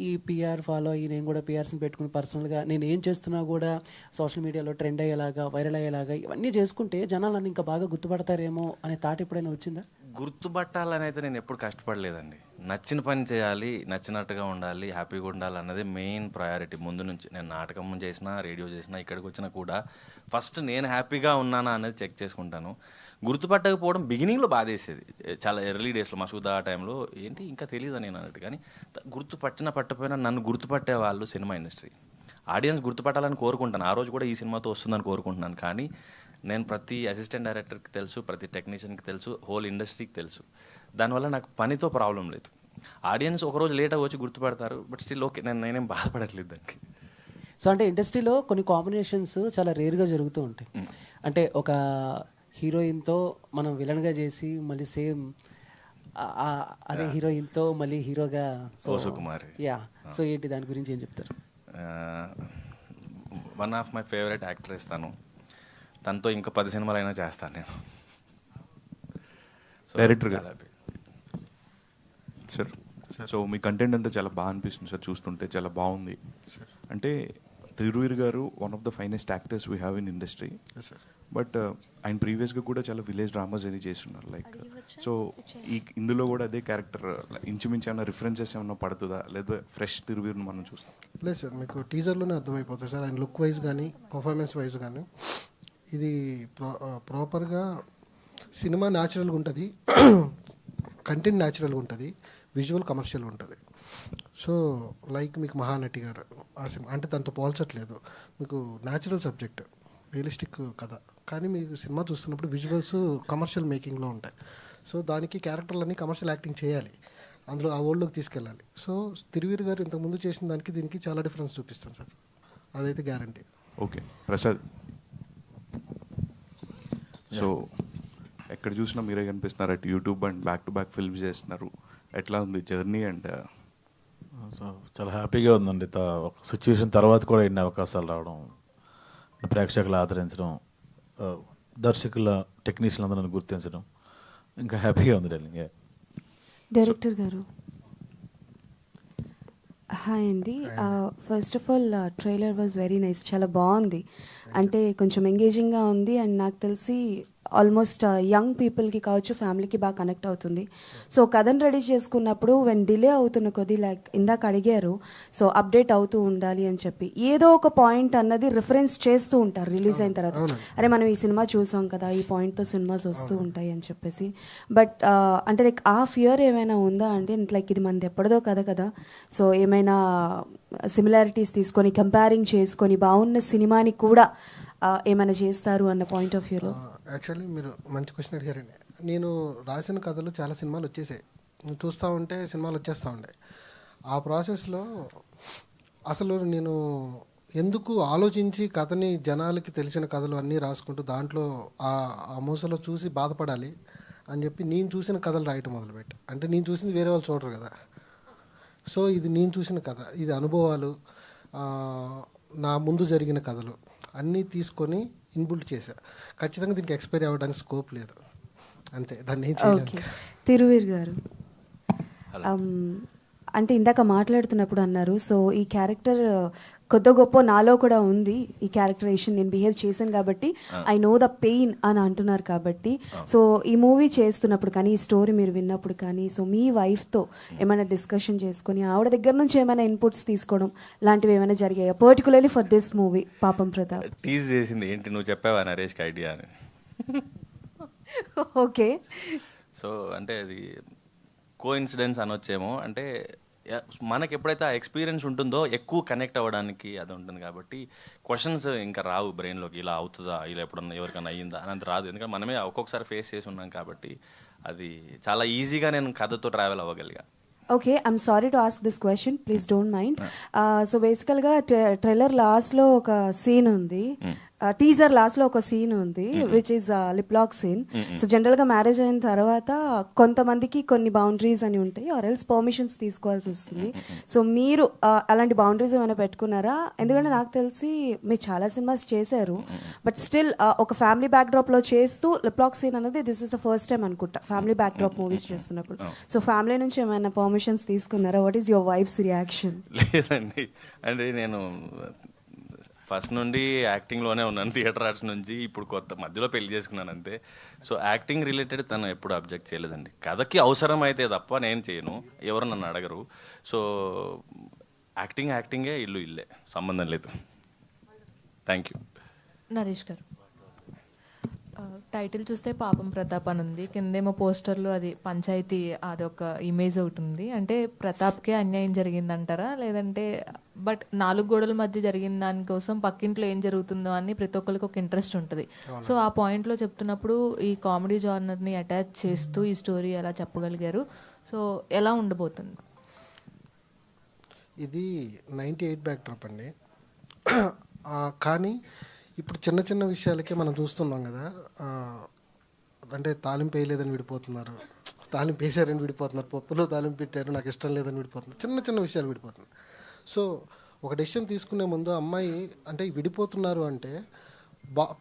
ఈ పిఆర్ ఫాలో అయ్యి నేను కూడా పిఆర్స్ని పెట్టుకుని పర్సనల్గా నేను ఏం చేస్తున్నా కూడా సోషల్ మీడియాలో ట్రెండ్ అయ్యేలాగా, వైరల్ అయ్యేలాగా ఇవన్నీ చేసుకుంటే జనాలు నన్ను ఇంకా బాగా గుర్తుపడతారేమో అనే థాట్ ఎప్పుడైనా వచ్చిందా? గుర్తుపట్టాలనైతే నేను ఎప్పుడు కష్టపడలేదండి. నచ్చిన పని చేయాలి, నచ్చినట్టుగా ఉండాలి, హ్యాపీగా ఉండాలి అన్నది మెయిన్ ప్రయారిటీ ముందు నుంచి. నేను నాటకం చేసినా, రేడియో చేసినా, ఇక్కడికి వచ్చినా కూడా ఫస్ట్ నేను హ్యాపీగా ఉన్నానా అనేది చెక్ చేసుకుంటాను. గుర్తుపట్టకపోవడం బిగినింగ్లో బాధేసేది, చాలా ఎర్లీ డేస్లో మసూదా టైంలో ఏంటి ఇంకా తెలియదు నేను అన్నట్టు. కానీ పట్టకపోయినా నన్ను గుర్తుపట్టే వాళ్ళు సినిమా ఇండస్ట్రీ, ఆడియన్స్ గుర్తుపట్టాలని కోరుకుంటాను. ఆ రోజు కూడా ఈ సినిమాతో వస్తుందని కోరుకుంటున్నాను. కానీ నేను ప్రతి అసిస్టెంట్ డైరెక్టర్కి తెలుసు, ప్రతి టెక్నీషియన్కి తెలుసు, హోల్ ఇండస్ట్రీకి తెలుసు. దానివల్ల నాకు పనితో ప్రాబ్లం లేదు. ఆడియన్స్ ఒకరోజు లేట్గా వచ్చి గుర్తుపడతారు, బట్ స్టిల్ ఓకే, నేనేం బాధపడట్లేదు దానికి. సో అంటే ఇండస్ట్రీలో కొన్ని కాంబినేషన్స్ చాలా రేర్గా జరుగుతూ ఉంటాయి. అంటే ఒక హీరోయిన్తో మనం విలన్గా చేసి మళ్ళీ సేమ్ అదే హీరోయిన్తో మళ్ళీ హీరోగా సుకుమార్. సో ఏంటి దాని గురించి ఏం చెప్తారు? One of my favourite actor తను, తనతో ఇంకా 10 సినిమాలు అయినా చేస్తాను నేను. డైరెక్టర్ గారు సార్, సో మీ కంటెంట్ అంతా చాలా బాగా అనిపిస్తుంది సార్, చూస్తుంటే చాలా బాగుంది. అంటే తిరువీర్ గారు one of the finest actors we have in industry. But ఆయన ప్రీవియస్గా కూడా చాలా విలేజ్ డ్రామాస్ అని చేస్తున్నారు. లైక్ సో ఇందులో కూడా అదే క్యారెక్టర్ ఇంచుమించు ఏమైనా రిఫరెన్సెస్ ఏమైనా పడుతుందా, లేదా ఫ్రెష్ తిరువీర్ని మనం చూస్తాం? లేదు సార్, మీకు టీజర్లోనే అర్థమైపోతుంది సార్. ఆయన లుక్ వైజ్ కానీ పర్ఫార్మెన్స్ వైజ్ కానీ ఇది ప్రాపర్గా సినిమా న్యాచురల్గా ఉంటుంది, కంటెంట్ న్యాచురల్గా ఉంటుంది, విజువల్ కమర్షియల్గా ఉంటుంది. సో లైక్ మీకు మహానటి గారు ఆ సినిమా అంటే దాంతో పోల్చట్లేదు, మీకు న్యాచురల్ సబ్జెక్ట్, రియలిస్టిక్ కథ, కానీ మీకు సినిమా చూస్తున్నప్పుడు విజువల్స్ కమర్షియల్ మేకింగ్లో ఉంటాయి. సో దానికి క్యారెక్టర్లన్నీ కమర్షియల్ యాక్టింగ్ చేయాలి, అందులో ఆ వరల్డ్లోకి తీసుకెళ్ళాలి. సో తిరువీర్ గారు ఇంతకుముందు చేసిన దానికి దీనికి చాలా డిఫరెన్స్ చూపిస్తాను సార్, అదైతే గ్యారంటీ. ఓకే ప్రసాద్, సో ఎక్కడ చూసినా మీరే కనిపిస్తున్నారు, అటు YouTube and back to back films చేస్తున్నారు. ఎట్లా ఉంది జర్నీ? అండ్ సో చాలా హ్యాపీగా ఉందండి. ఒక సిచ్యువేషన్ తర్వాత కూడా ఎన్ని అవకాశాలు రావడం, ప్రేక్షకులు ఆదరించడం, దర్శకుల టెక్నీషియన్ అందరూ నన్ను గుర్తించడం, ఇంకా హ్యాపీగా ఉంది. డైరెక్టర్ గారు హాయ్ అండి. First of all trailer was very nice, చాలా బాగుంది. అంటే కొంచెం ఎంగేజింగ్గా ఉంది. అండ్ నాకు తెలిసి ఆల్మోస్ట్ యంగ్ పీపుల్కి కావచ్చు, ఫ్యామిలీకి బాగా కనెక్ట్ అవుతుంది. సో కథను రెడీ చేసుకున్నప్పుడు వెన్ డిలే అవుతున్న కొద్దీ లైక్ ఇందాక అడిగారు, సో అప్డేట్ అవుతూ ఉండాలి అని చెప్పి ఏదో ఒక పాయింట్ అన్నది రిఫరెన్స్ చేస్తూ ఉంటారు రిలీజ్ అయిన తర్వాత. అరే మనం ఈ సినిమా చూసాం కదా, ఈ పాయింట్తో సినిమాస్ వస్తూ ఉంటాయి అని చెప్పేసి. బట్ అంటే లైక్ ఆ ఫియర్ ఏమైనా ఉందా అంటే లైక్ ఇది మనది ఎప్పటిదో కదా, సో ఏమైనా సిమిలారిటీస్ తీసుకొని కంపేరింగ్ చేసుకొని బాగున్న సినిమాని కూడా ఏమైనా చేస్తారు అన్న పాయింట్ ఆఫ్ వ్యూలో? యాక్చువల్లీ మీరు మంచి క్వశ్చన్ అడిగారండి. నేను రాసిన కథలు చాలా సినిమాలు వచ్చేసాయి, చూస్తూ ఉంటే సినిమాలు వచ్చేస్తూ ఉండే. ఆ ప్రాసెస్లో అసలు నేను ఎందుకు ఆలోచించి కథని జనాలకి తెలిసిన కథలు అన్నీ రాసుకుంటూ దాంట్లో ఆ మూసలో చూసి బాధపడాలి అని చెప్పి నేను చూసిన కథలు రాయటం మొదలుపెట్టి. అంటే నేను చూసింది వేరే వాళ్ళు చూడరు కదా, సో ఇది నేను చూసిన కథ, ఇది అనుభవాలు, నా ముందు జరిగిన కథలు అన్నీ తీసుకొని ఇన్బుల్ట్ చేశా. ఖచ్చితంగా దీనికి ఎక్స్పైరీ అవ్వడానికి స్కోప్ లేదు, అంతే, దాన్ని ఏం చేయలేదు. తిరువీర్ గారు, అంటే ఇందాక మాట్లాడుతున్నప్పుడు అన్నారు, సో ఈ క్యారెక్టర్ కొద్ద గొప్ప నాలో కూడా ఉంది, ఈ క్యారెక్టరేషన్ నేను బిహేవ్ చేశాను కాబట్టి ఐ నో ద పెయిన్ అని అంటున్నారు కాబట్టి. సో ఈ మూవీ చేస్తున్నప్పుడు కానీ, ఈ స్టోరీ మీరు విన్నప్పుడు కానీ, సో మీ వైఫ్తో ఏమైనా డిస్కషన్ చేసుకొని ఆవిడ దగ్గర నుంచి ఏమైనా ఇన్పుట్స్ తీసుకోవడం లాంటివి ఏమైనా జరిగాయా, పర్టికులర్లీ ఫర్ దిస్ మూవీ పాపం ప్రతాప్? టీజ్ చేసింది, ఏంటి నువ్వు చెప్పావా నరేష్కి ఐడియా అని. ఓకే, సో అంటే అది కోఇన్సిడెన్స్ అనొచ్చేమో. అంటే మనకి ఎప్పుడైతే ఆ ఎక్స్పీరియన్స్ ఉంటుందో ఎక్కువ కనెక్ట్ అవ్వడానికి అది ఉంటుంది కాబట్టి క్వశ్చన్స్ ఇంకా రావు బ్రెయిన్లోకి, ఇలా అవుతుందా, ఇలా ఎప్పుడన్నా ఎవరికైనా అయ్యిందా అని రాదు. ఎందుకంటే మనమే ఒక్కొక్కసారి ఫేస్ చేసి ఉన్నాం కాబట్టి అది చాలా ఈజీగా నేను కథతో ట్రావెల్ అవ్వగలిగా. Okay, I'm sorry to ask this question, please don't mind. So బేసికల్గా ట్రైలర్ లాస్ట్లో ఒక సీన్ ఉంది, టీజర్ లాస్ట్లో ఒక సీన్ ఉంది which is lip lock scene. So జనరల్గా మ్యారేజ్ అయిన తర్వాత కొంతమందికి కొన్ని బౌండరీస్ అని ఉంటాయి, ఆర్ ఎల్స్ పర్మిషన్స్ తీసుకోవాల్సి వస్తుంది. సో మీరు అలాంటి బౌండరీస్ ఏమైనా పెట్టుకున్నారా? ఎందుకంటే నాకు తెలిసి మీరు చాలా సినిమాస్ చేశారు, బట్ స్టిల్ ఒక ఫ్యామిలీ బ్యాక్డ్రాప్లో చేస్తూ లిప్ లాక్ సీన్ అనేది this is the first time అనుకుంటా ఫ్యామిలీ బ్యాక్డ్రాప్ మూవీస్ చేస్తున్నప్పుడు. సో ఫ్యామిలీ నుంచి ఏమైనా పర్మిషన్స్ తీసుకున్నారా? What is your wife's reaction? లేదండి, అంటే నేను ఫస్ట్ నుండి యాక్టింగ్లోనే ఉన్నాను, థియేటర్ ఆర్ట్స్ నుంచి. ఇప్పుడు కొత్త మధ్యలో పెళ్లి చేసుకున్నాను అంతే. సో యాక్టింగ్ రిలేటెడ్ తను ఎప్పుడు అబ్జెక్ట్ చేయలేదండి. కథకి అవసరం అయితే తప్ప నేను చేయను, ఎవరు నన్ను అడగరు. సో యాక్టింగే, ఇల్లు ఇల్లే, సంబంధం లేదు. Thank you. నరేష్ గారు, టైటిల్ చూస్తే పాపం ప్రతాప్ అని ఉంది, కిందేమో పోస్టర్లో అది పంచాయతీ అదొక ఇమేజ్ ఒకటి ఉంది. అంటే ప్రతాప్కే అన్యాయం జరిగిందంటారా, లేదంటే బట్ 4 గోడల మధ్య జరిగిన దానికోసం పక్కింట్లో ఏం జరుగుతుందో అని ప్రతి ఒక్కరికి ఒక ఇంట్రెస్ట్ ఉంటుంది. సో ఆ పాయింట్లో చెప్తున్నప్పుడు ఈ కామెడీ జానర్ని అటాచ్ చేస్తూ ఈ స్టోరీ ఎలా చెప్పగలిగారు? సో ఎలా ఉండబోతుంది? ఇది 98 బ్యాక్డ్రాప్ అండి, కానీ ఇప్పుడు చిన్న చిన్న విషయాలకే మనం చూస్తున్నాం కదా, అంటే తాలింపు వేయలేదని విడిపోతున్నారు, తాలింపు వేసారని విడిపోతున్నారు, పప్పులో తాలింపు పెట్టారు నాకు ఇష్టం లేదని విడిపోతున్నారు, చిన్న చిన్న విషయాలు విడిపోతున్నారు. సో ఒక డెసిషన్ తీసుకునే ముందు అమ్మాయి అంటే విడిపోతున్నారు అంటే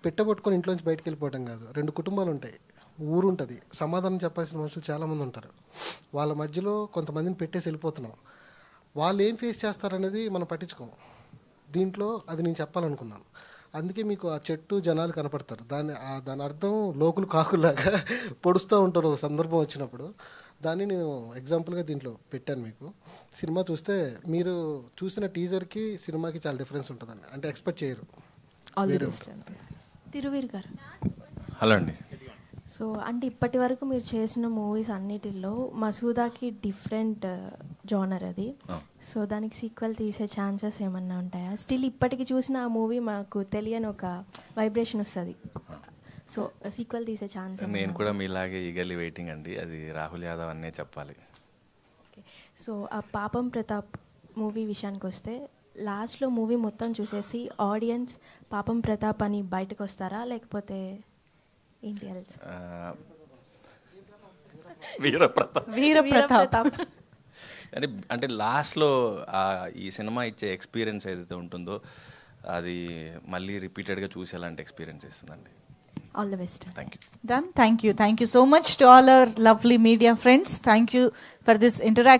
పెట్టబట్టుకొని ఇంట్లోంచి బయటకు వెళ్ళిపోవడం కాదు. 2 కుటుంబాలు ఉంటాయి, ఊరు ఉంటుంది, సమాధానం చెప్పాల్సిన మనుషులు చాలామంది ఉంటారు. వాళ్ళ మధ్యలో కొంతమందిని పెట్టేసి వెళ్ళిపోతున్నాం, వాళ్ళు ఏం ఫేస్ చేస్తారనేది మనం పట్టించుకోము. దీంట్లో అది నేను చెప్పాలనుకున్నాను. అందుకే మీకు ఆ చెట్టు జనాలు కనపడతారు, దాని అర్థం లోకులు కాకులాగా పొడుస్తూ ఉంటారు ఒక సందర్భం వచ్చినప్పుడు. దాన్ని నేను ఎగ్జాంపుల్గా దీంట్లో పెట్టాను. మీకు సినిమా చూస్తే మీరు చూసిన టీజర్కి సినిమాకి చాలా డిఫరెన్స్ ఉంటుందండి, అంటే ఎక్స్పెక్ట్ చేయరు. తిరువీర్ గారు, హలో అండి. సో అంటే ఇప్పటి వరకు మీరు చేసిన మూవీస్ అన్నిటిల్లో మసూదాకి డిఫరెంట్ జానర్ అది, సో దానికి సీక్వెల్ తీసే ఛాన్సెస్ ఏమన్నా ఉంటాయా? స్టిల్ ఇప్పటికి చూసిన ఆ మూవీ మాకు తెలియని ఒక వైబ్రేషన్ వస్తుంది, సో సీక్వెల్ తీసే ఛాన్స్? నేను కూడా మీలాగే ఈగర్లీ వెయిటింగ్ అండి, అది రాహుల్ యాదవ్ అనే చెప్పాలి. సో ఆ పాపం ప్రతాప్ మూవీ విషయానికి వస్తే లాస్ట్లో మూవీ మొత్తం చూసేసి ఆడియన్స్ పాపం ప్రతాప్ అని బయటకు వస్తారా, లేకపోతే ఏంటి ఎల్స్? వీరప్రతాప్ అంటే లాస్ట్లో ఈ సినిమా ఇచ్చే ఎక్స్పీరియన్స్ ఏదైతే ఉంటుందో అది మళ్ళీ రిపీటెడ్గా చూసేలాంటి ఎక్స్పీరియన్స్ ఇస్తుందండి. All the best. Thank you. Done. Thank you so much to all our lovely media friends. Thank you for this interaction.